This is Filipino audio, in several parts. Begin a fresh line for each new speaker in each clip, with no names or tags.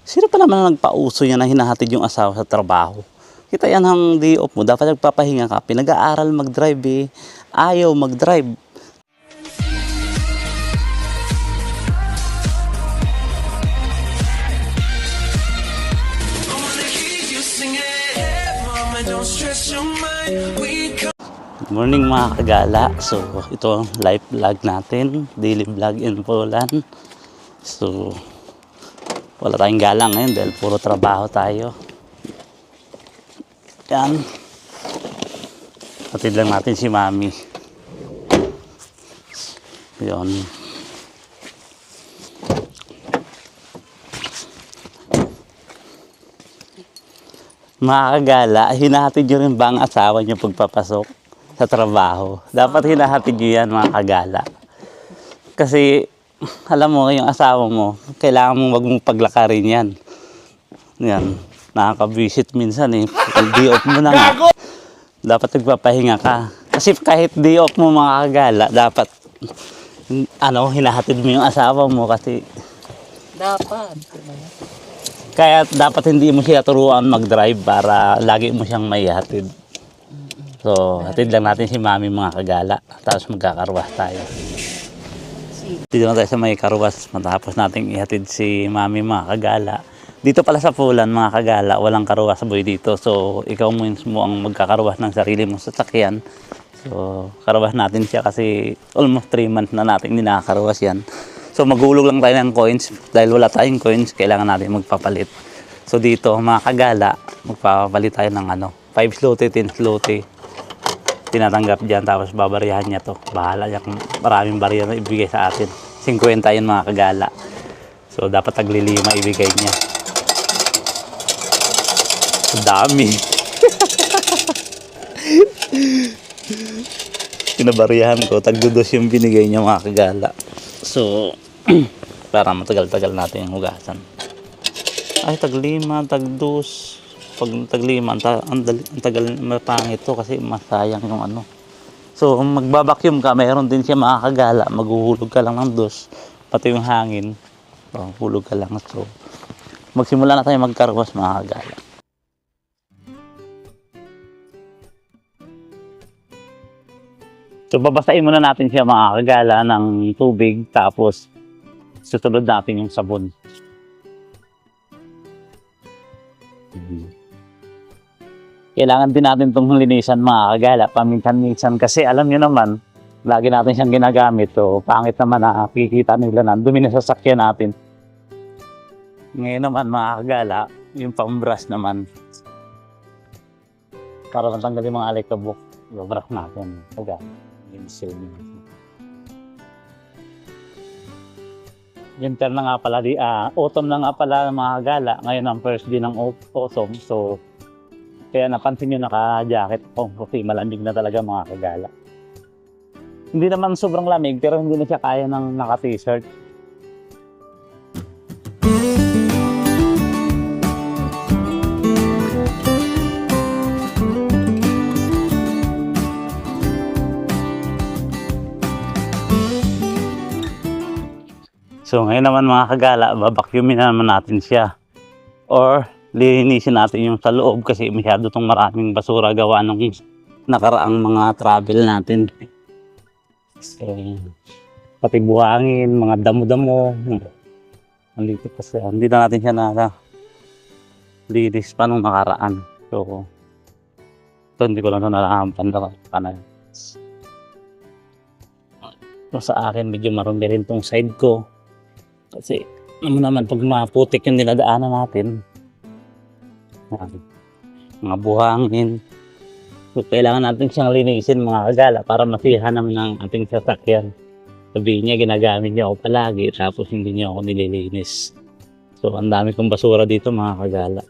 Sino pa naman ang nagpauso yan na hinahatid yung asawa sa trabaho? Kita yan ang day off mo. Dapat nagpapahinga ka. Pinag-aaral mag-drive eh. Ayaw mag-drive. Good morning mga kagala. So ito ang live vlog natin. Daily vlog in Poland. So wala tayong galang ngayon dahil puro trabaho tayo. Yan. Patid lang natin si Mami. Yun. Mga kagala, hinahatid nyo rin ba ang asawa nyo pagpapasok sa trabaho? Dapat hinahatid nyo yan mga kagala. Kasi alam mo, yung asawa mo, kailangan mong wag mong paglakarin yan. Yan, nakaka-visit minsan eh. Day off mo na nga. Dapat nagpapahinga ka. Kasi kahit day off mo mga kagala, dapat, hinahatid mo yung asawa mo kasi...
Dapat.
Kaya dapat hindi mo siya turuan mag-drive para lagi mo siyang maihatid. So, hatid lang natin si Mami mga kagala. Tapos magkakarwas tayo. Dito na tayo sa may karwas. Matapos nating ihatid si Mami mga kagala. Dito pala sa Poland mga kagala, walang karwas boy dito. So, ikaw mo ang magkakarwas ng sarili mong sasakyan. So, karwas natin siya kasi almost 3 months na natin hindi nakakarwas yan. So, magulog lang tayo ng coins. Dahil wala tayong coins, kailangan natin magpapalit. So, dito mga kagala, magpapalit tayo ng 5 zloty, 10 zloty. Tinatanggap dyan, tapos babariyahan niya to. Bahala niya kung maraming bariya na ibigay sa atin. 50 yun mga kagala. So dapat taglilima ibigay niya. Dami. Pinabariyahan ko, tagdudos yung binigay niya mga kagala. So para matagal-tagal natin yung hugasan. Ay, taglima, tagdos. Pag taglima, ang tagal mapangit to kasi masayang yung So, kung magbabacuum ka, mayroon din siya makakagala. Maghuhulog ka lang ng dos. Pati yung hangin. So, hulog ka lang. So, magsimula na tayo magkarwas makakagala. So, babasahin muna natin siya makakagala ng tubig. Tapos, susunod natin yung sabon. Kailangan din natin itong linisan mga kagala, paminsan-minsan kasi alam nyo naman, lagi natin siyang ginagamit. So, pangit naman na nakikita nila na dumi na sasakyan natin. Ngayon naman mga kagala, yung pang-brush naman. Para matanggal yung mga alikabok, i-brush natin. Kagala, winter na nga pala, autumn na nga pala mga kagala. Ngayon ang first day ng autumn. So, kaya napansin nyo naka-jacket ako kasi malamig na talaga mga kagala. Hindi naman sobrang lamig pero hindi na siya kaya ng naka-t-shirt. So ngayon naman mga kagala, babakyumin na naman natin siya. Or linisin natin yung sa loob kasi masyado tong maraming basura gawa ng nakaraang mga travel natin. So, pati buhangin, mga damo-damo. Andito kasi, hindi na natin siya linis pa nung nakaraan. So, ito hindi ko lang ito nalahampan. So, sa akin medyo marumi rin tong side ko. Kasi, naman pag maputik yung niladaanan natin, mga buhangin. So, kailangan natin siyang linisin mga kagala para masihan naman ng ating sasakyan. Sabihin niya, ginagamit niya ako palagi tapos hindi niya ako nililinis. So, ang dami kong basura dito mga kagala.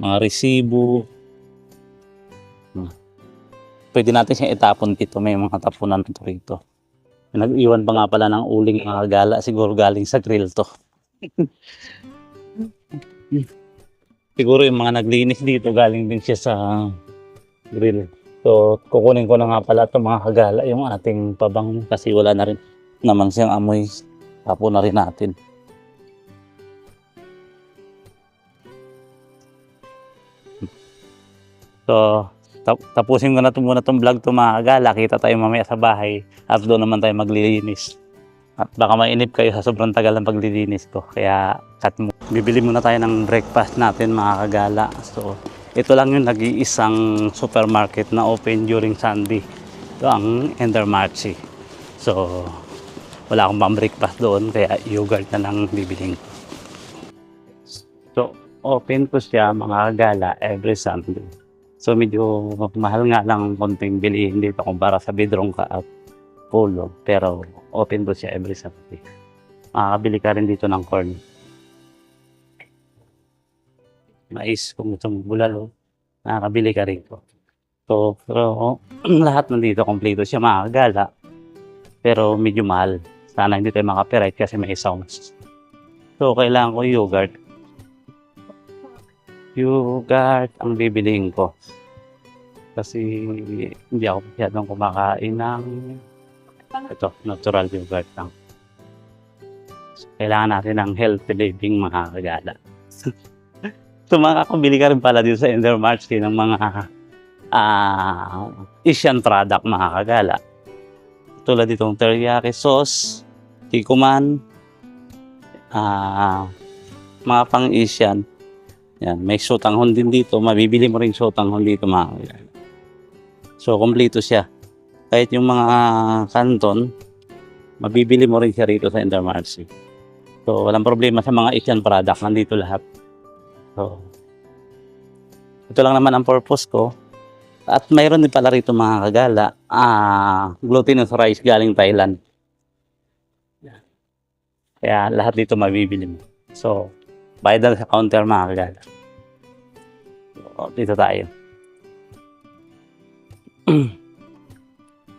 Mga resibo. Pwede natin siyang itapon dito. May mga tapunan ito rito. Nag-iwan pa nga pala ng uling mga kagala. Siguro galing sa grill to. Siguro yung mga naglinis dito galing din siya sa grill. So kukunin ko na nga pala ito mga kagala yung ating pabang kasi wala na rin. naman siyang amoy. Tapo na rin natin. So, tapusin ko na muna itong vlog to mga kagala. Kita tayo mamaya sa bahay at doon naman tayo maglilinis. At baka mainip kayo sa sobrang tagal ng paglilinis ko. Kaya cut mo. Bibili muna tayo ng breakfast natin mga kagala. So, ito lang yung nag-iisang supermarket na open during Sunday. Ito ang Endermarchi. So, wala akong pang breakfast doon kaya yogurt na lang bibiling ko. So, open po siya mga kagala every Sunday. So medyo mahal nga lang konting bilihin dito kumpara sa Bidrongga at Polo. Pero open po siya every Saturday. Makakabili ka rin dito ng corn. Mais kung gusto mong bulalo, nakakabili ka rin po. So, pero lahat nandito kompleto siya mga kagala. Pero medyo mahal. Sana hindi tayo makapiright kasi may sounds. So kailangan ko yogurt. Yogurt ang bibiliin ko. Kasi hindi ako masyadong kumakain ng ito, natural yogurt lang. So, kailangan natin ng healthy living mga kagala. So makakabili ka rin pala dito sa Endermarchi ng mga Asian product mga kagala. Tulad ditong teriyaki sauce, tikuman, mga pang-Asian. Yan, may sotanghon din dito. Mabibili mo rin sotanghon dito mga kagala. So, kompleto siya. Kahit yung mga kanton, mabibili mo rin siya rito sa Endermarchi. So, walang problema sa mga Asian product. Nandito lahat. So, ito lang naman ang purpose ko. At mayroon din pala rito mga kagala, glutinous rice galing Thailand. Kaya lahat dito mabibili mo. So, bayad na sa counter mga kagala. So, dito tayo.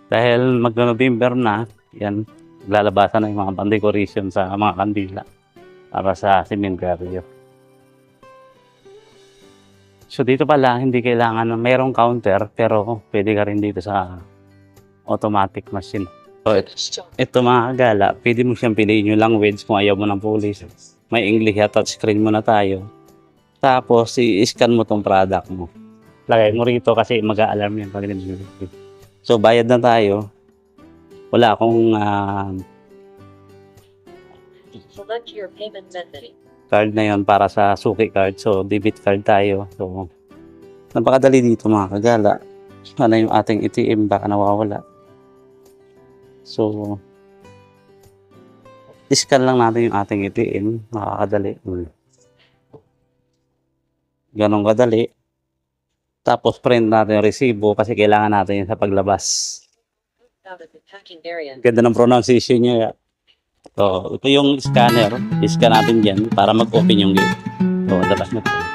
Dahil mag-November na, yan, lalabasan na yung mga pan-decoration sa mga kandila para sa cementerio. So dito pala, hindi kailangan na mayroong counter, pero pwede ka rin dito sa automatic machine. So ito mga kagala, pwede mo siyang piliin yung language kung ayaw mo ng police. May English at touchscreen mo na tayo. Tapos, i-scan mo tong product mo. Lagay mo rito kasi mag-a-alarm yan pag nag-review. So, bayad na tayo. Wala akong
Select your payment method.
card na yon para sa suki card. So, debit card tayo. So, napakadali dito mga kagala. Ano yung ating ATM, baka nawawala. So, scan lang natin yung ating ATM. Nakakadali. Ganong kadali. Tapos print natin yung resibo kasi kailangan natin yun sa paglabas.
Out of the packing area.
Ganda ng pronunciation niya. So, ito yung scanner. I-scan natin dyan para mag-open yung gate. So, labas na tayo.